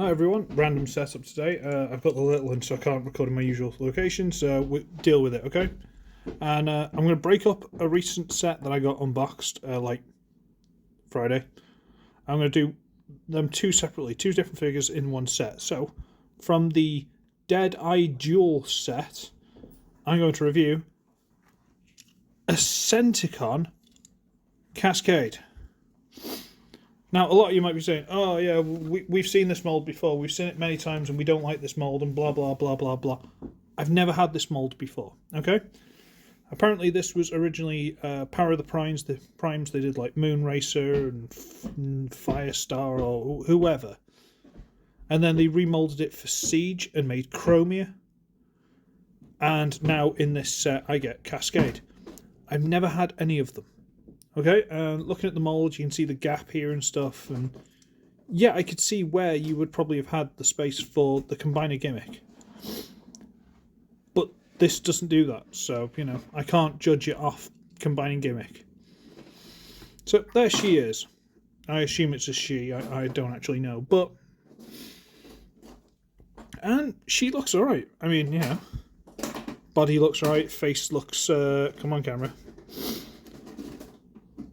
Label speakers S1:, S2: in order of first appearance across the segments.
S1: Hi everyone, random setup today. I've got the little one, so I can't record in my usual location, so we deal with it, okay? And I'm going to break up a recent set that I got unboxed, like Friday. I'm going to do them two separately, two different figures in one set. So, from the Deadeye Duel set, I'm going to review a Senticon Cascade. Now, a lot of you might be saying, oh yeah, we've seen this mould before, we've seen it many times and we don't like this mould and blah, blah, blah, blah, blah. I've never had this mould before, okay? Apparently this was originally Power of the Primes. The Primes, they did like Moonracer and Firestar or whoever. And then they remoulded it for Siege and made Chromia. And now in this set I get Cascade. I've never had any of them. Okay, looking at the mould, you can see the gap here and stuff, and yeah, I could see where you would probably have had the space for the combiner gimmick. But this doesn't do that, so, you know, I can't judge it off combining gimmick. So, there she is. I assume it's a she, I don't actually know, but... And she looks alright. I mean, you know, body looks alright, face looks... come on, camera.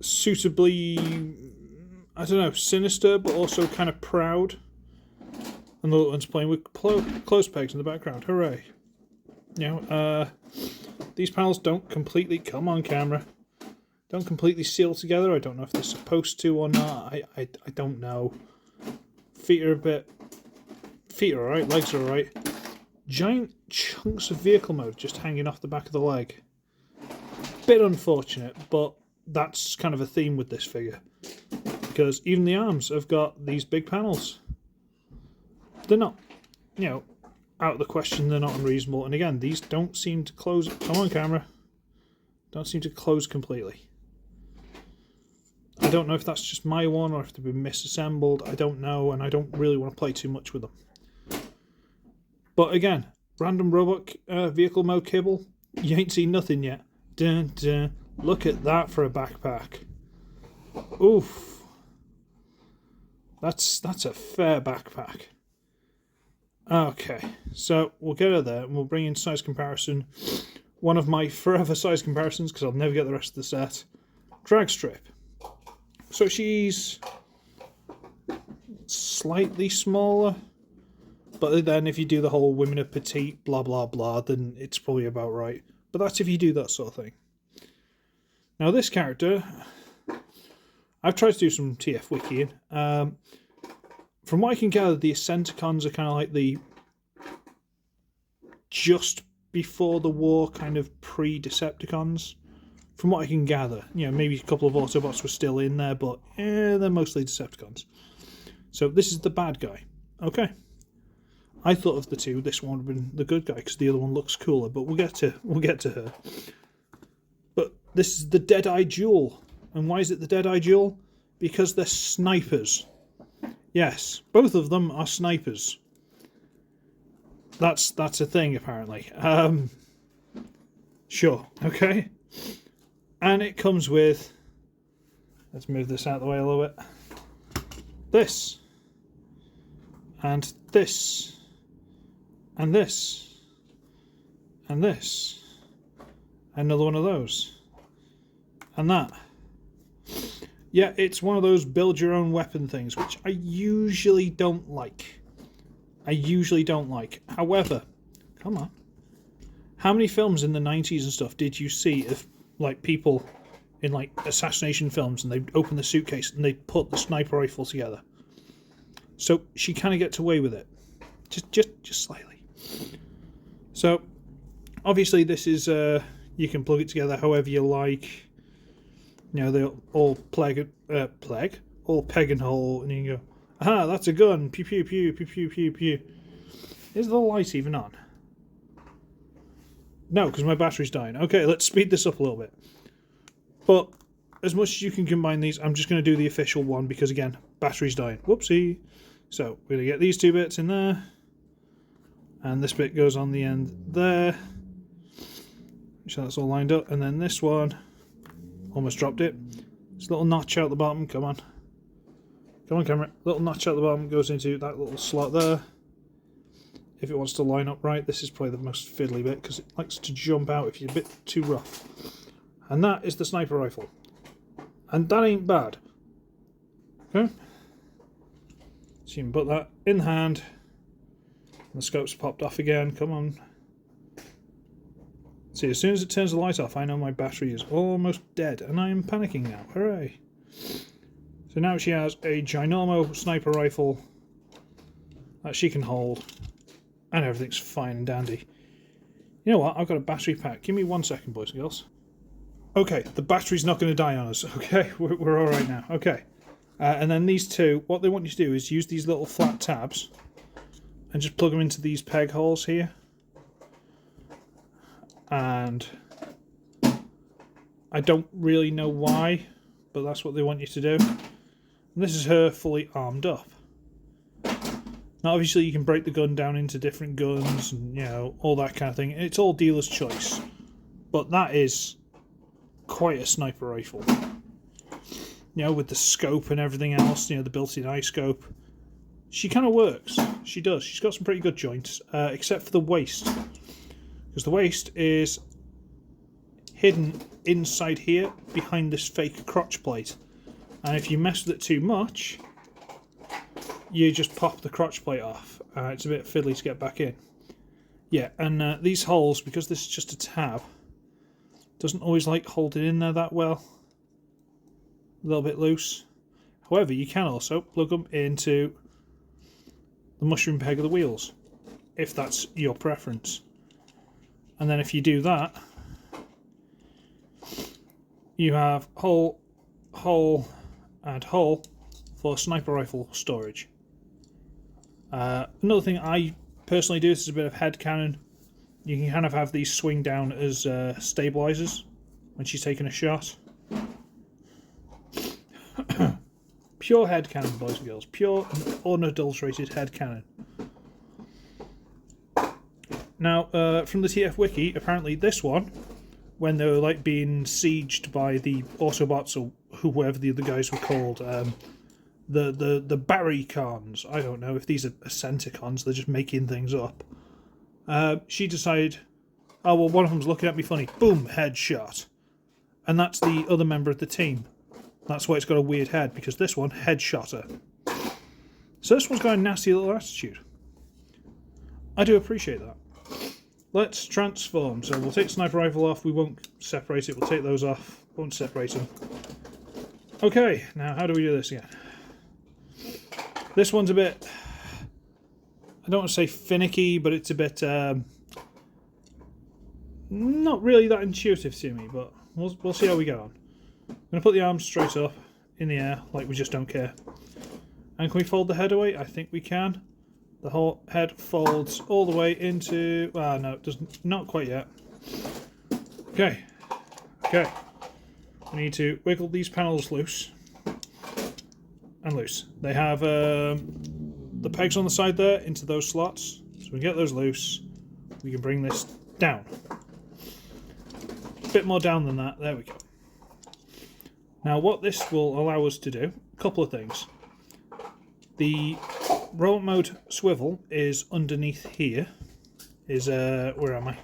S1: Suitably, I don't know, sinister, but also kind of proud. And the little one's playing with clothes pegs in the background. Hooray. You know, these panels don't completely, come on camera, don't completely seal together. I don't know if they're supposed to or not. I don't know. Feet are alright, legs are alright. Giant chunks of vehicle mode just hanging off the back of the leg. Bit unfortunate, but that's kind of a theme with this figure, because even the arms have got these big panels. They're not, you know, out of the question, they're not unreasonable, and again, these don't seem to close, come on camera, don't seem to close completely. I don't know if that's just my one or if they've been misassembled, I don't know, and I don't really want to play too much with them. But again, random robot vehicle mode cable, you ain't seen nothing yet. Dun, dun. Look at that for a backpack. Oof. That's a fair backpack. Okay, so we'll get her there and we'll bring in size comparison. One of my forever size comparisons, because I'll never get the rest of the set. Drag strip. So she's slightly smaller, but then if you do the whole women are petite, blah blah blah, then it's probably about right. But that's if you do that sort of thing. Now this character, I've tried to do some TF wikiing. From what I can gather, the Senticons are kind of like the just before the war kind of pre-Decepticons. From what I can gather, you know, maybe a couple of Autobots were still in there, but they're mostly Decepticons. So this is the bad guy. Okay. I thought of the two, this one would have been the good guy because the other one looks cooler, but we'll get to her. But this is the Deadeye Duel. And why is it the Deadeye Duel? Because they're snipers. Yes, both of them are snipers. That's a thing, apparently. Sure, okay. And it comes with... Let's move this out of the way a little bit. This. And this. And this. And this. Another one of those. And that. Yeah, it's one of those build your own weapon things, which I usually don't like. However, come on. How many films in the 90s and stuff did you see of like people in like assassination films and they'd open the suitcase and they'd put the sniper rifle together? So she kind of gets away with it. Just slightly. So obviously this is you can plug it together however you like. You know, they're all all peg and hole, and you can go, aha, that's a gun, pew pew pew pew pew pew pew. Is the light even on? No, because my battery's dying. Okay, let's speed this up a little bit. But as much as you can combine these, I'm just going to do the official one because again, battery's dying. Whoopsie. So we're going to get these two bits in there, and this bit goes on the end there. So that's all lined up, and then this one. Almost dropped it. This little notch out the bottom, come on. Come on, camera. Little notch at the bottom goes into that little slot there. If it wants to line up right, this is probably the most fiddly bit because it likes to jump out if you're a bit too rough. And that is the sniper rifle. And that ain't bad. Okay? So you can put that in the hand. And the scope's popped off again. Come on. See, as soon as it turns the light off, I know my battery is almost dead. And I am panicking now. Hooray. So now she has a ginormo sniper rifle that she can hold. And everything's fine and dandy. You know what? I've got a battery pack. Give me 1 second, boys and girls. Okay, the battery's not going to die on us. Okay, we're all right now. Okay. And then these two, what they want you to do is use these little flat tabs and just plug them into these peg holes here. And I don't really know why, but that's what they want you to do. And this is her fully armed up. Now, obviously, you can break the gun down into different guns and, you know, all that kind of thing. It's all dealer's choice. But that is quite a sniper rifle. You know, with the scope and everything else, you know, the built-in eye scope. She kind of works. She does. She's got some pretty good joints, except for the waist. Because the waist is hidden inside here, behind this fake crotch plate. And if you mess with it too much, you just pop the crotch plate off. It's a bit fiddly to get back in. Yeah, and these holes, because this is just a tab, doesn't always like hold it in there that well. A little bit loose. However, you can also plug them into the mushroom peg of the wheels, if that's your preference. And then if you do that, you have hole, hole, and hole for sniper rifle storage. Another thing I personally do, this is a bit of head cannon. You can kind of have these swing down as stabilizers when she's taking a shot. Pure head cannon, boys and girls. Pure and unadulterated head cannon. Now, from the TF Wiki, apparently this one, when they were like being sieged by the Autobots or whoever the other guys were called, the Barrycons. I don't know if these are Centicons, they're just making things up. She decided, oh well, one of them's looking at me funny. Boom, headshot. And that's the other member of the team. That's why it's got a weird head, because this one headshot her. So this one's got a nasty little attitude. I do appreciate that. Let's transform. So we'll take the sniper rifle off. We won't separate it. We'll take those off. Won't separate them. Okay, now how do we do this again? This one's a bit, I don't want to say finicky, but it's a bit not really that intuitive to me, but we'll see how we get on. I'm going to put the arms straight up in the air, like we just don't care. And can we fold the head away? I think we can. The whole head folds all the way into, no, it doesn't, not quite yet. Okay, okay. We need to wiggle these panels loose. And loose. They have the pegs on the side there into those slots. So we get those loose. We can bring this down. A bit more down than that. There we go. Now what this will allow us to do, a couple of things. The robot mode swivel is underneath here. Is, where am I?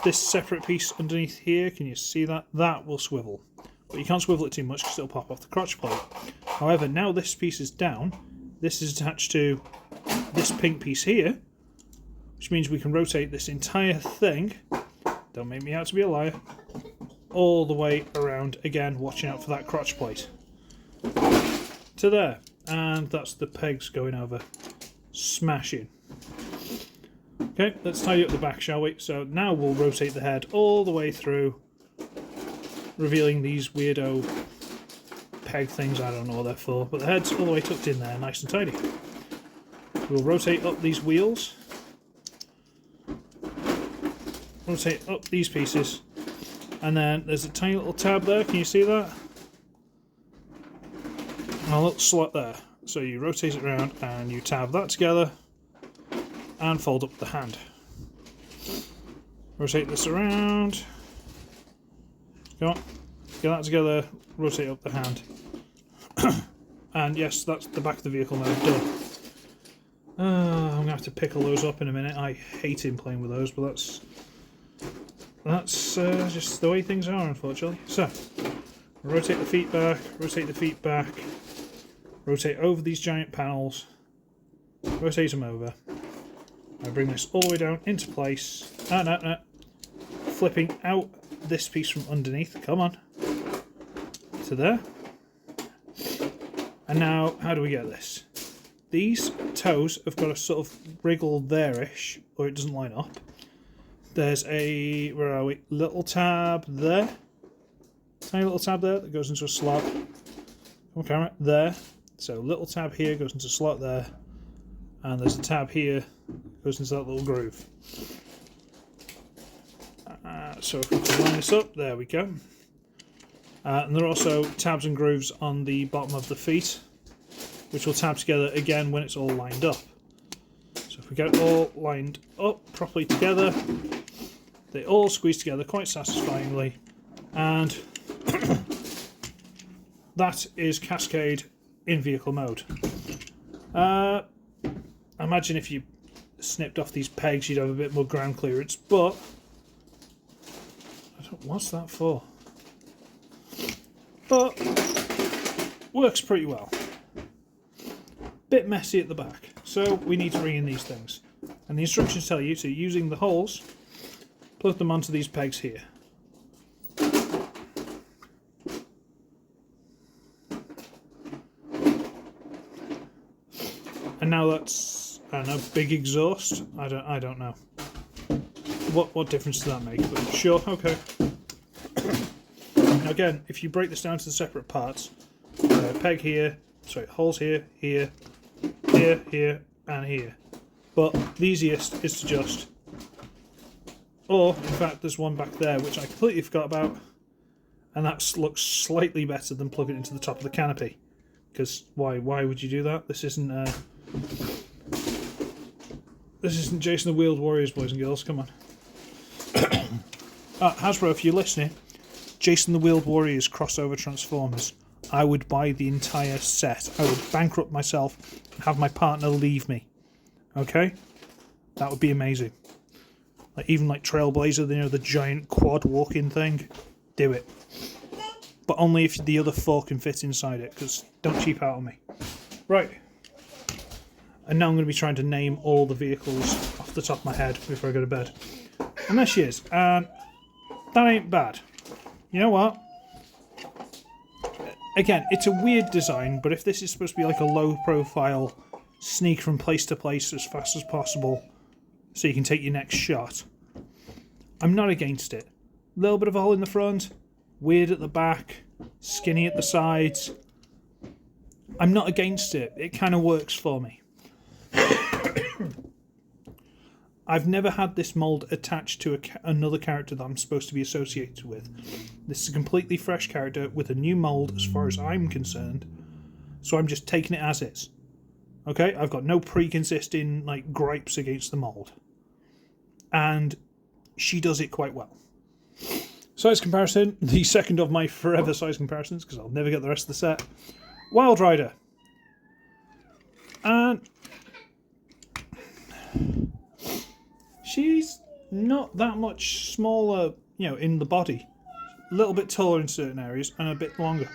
S1: This separate piece underneath here, can you see that? That will swivel. But you can't swivel it too much because it'll pop off the crotch plate. However, now this piece is down, this is attached to this pink piece here, which means we can rotate this entire thing, don't make me out to be a liar, all the way around, again, watching out for that crotch plate. To there. And that's the pegs going over. Smashing. Okay, let's tidy up the back, shall we? So now we'll rotate the head all the way through, revealing these weirdo peg things. I don't know what they're for, but the head's all the way tucked in there, nice and tidy. We'll rotate up these wheels, rotate up these pieces, and then there's a tiny little tab there, can you see that? And a little slot there. So you rotate it around and you tab that together and fold up the hand. Rotate this around. Come on, get that together, rotate up the hand. And yes, that's the back of the vehicle now done. I'm going to have to pick all those up in a minute. I hate him playing with those, but that's just the way things are, unfortunately. So, rotate the feet back, rotate over these giant panels, rotate them over. I bring this all the way down into place. No. Flipping out this piece from underneath. Come on. To there. And now, how do we get this? These toes have got to sort of wriggle there-ish, or it doesn't line up. There's a, where are we? Little tab there. Tiny little tab there that goes into a slot. Come on, camera. There. So little tab here goes into a slot there. And there's a tab here that goes into that little groove. So if we can line this up, there we go. And there are also tabs and grooves on the bottom of the feet, which will tab together again when it's all lined up. So if we get it all lined up properly together, they all squeeze together quite satisfyingly, and that is Cascade in vehicle mode. I imagine if you snipped off these pegs you'd have a bit more ground clearance, but what's that for? But works pretty well. Bit messy at the back, so we need to ring in these things. And the instructions tell you, so using the holes, plug them onto these pegs here. And now that's, I don't know, big exhaust. I don't know. What difference does that make? But sure, okay. Now again, if you break this down to the separate parts, peg here, sorry, holes here, here, and here. But the easiest is to just, or in fact there's one back there which I completely forgot about, and that looks slightly better than plugging it into the top of the canopy. Because why would you do that? This isn't Jason the Wheeled Warriors, boys and girls, come on. Hasbro, if you're listening, Jason the Wheeled Warriors crossover Transformers. I would buy the entire set. I would bankrupt myself and have my partner leave me. Okay? That would be amazing. Even like Trailblazer, you know, the giant quad walking thing. Do it. But only if the other four can fit inside it, because don't cheap out on me. Right. And now I'm going to be trying to name all the vehicles off the top of my head before I go to bed. And there she is. And that ain't bad. You know what? Again, it's a weird design, but if this is supposed to be like a low profile, sneak from place to place as fast as possible so you can take your next shot, I'm not against it. A little bit of a hole in the front, weird at the back, skinny at the sides. I'm not against it. It kind of works for me. I've never had this mould attached to another character that I'm supposed to be associated with. This is a completely fresh character with a new mould as far as I'm concerned, so I'm just taking it as is. Okay, I've got no pre-existing gripes against the mould. And she does it quite well. Size comparison, the second of my forever size comparisons, because I'll never get the rest of the set. Wild Rider. And she's not that much smaller, in the body. A little bit taller in certain areas and a bit longer,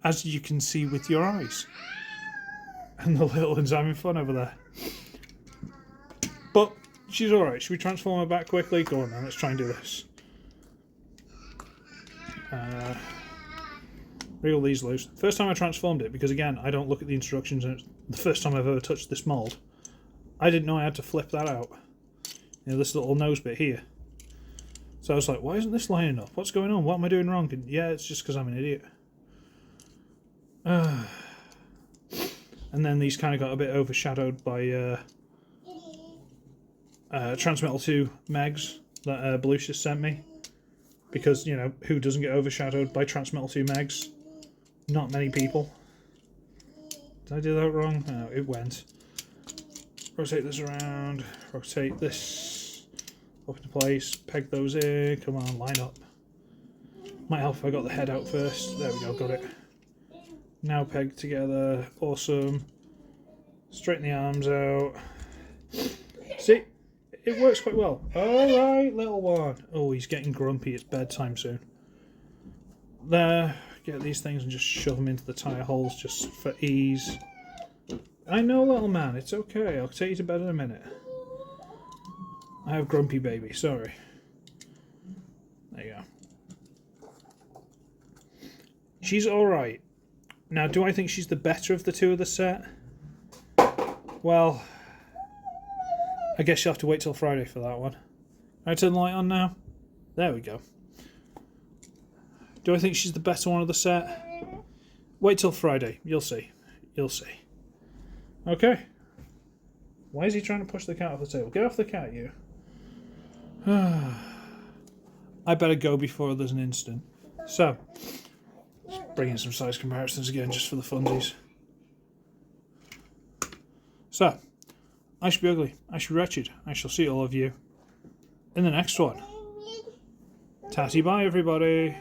S1: as you can see with your eyes. And the little one's having fun over there. But she's alright. Should we transform her back quickly? Go on then, let's try and do this. Reel these loose. First time I transformed it, because again, I don't look at the instructions, and it's the first time I've ever touched this mould. I didn't know I had to flip that out. This little nose bit here. So I was like, why isn't this lining up? What's going on? What am I doing wrong? And yeah, it's just because I'm an idiot. And then these kind of got a bit overshadowed by Transmetal 2 Megs that Belucius sent me. Because, who doesn't get overshadowed by Transmetal 2 Megs? Not many people. Did I do that wrong? No, it went. Rotate this around. Rotate this up into place. Peg those in. Come on, line up. Might help if I got the head out first. There we go, got it. Now pegged together. Awesome. Straighten the arms out. See? It works quite well. Alright, little one. Oh, he's getting grumpy. It's bedtime soon. There. Get these things and just shove them into the tyre holes just for ease. I know, little man. It's okay. I'll take you to bed in a minute. I have grumpy baby. Sorry. There you go. She's alright. Now, do I think she's the better of the two of the set? Well, I guess you'll have to wait till Friday for that one. Can I turn the light on now? There we go. Do I think she's the better one of the set? Wait till Friday. You'll see. You'll see. Okay. Why is he trying to push the cat off the table? Get off the cat, you. I better go before there's an incident. So, let's bring in some size comparisons again just for the funsies. So, I should be ugly. I should be wretched. I shall see all of you in the next one. Tatty bye, everybody.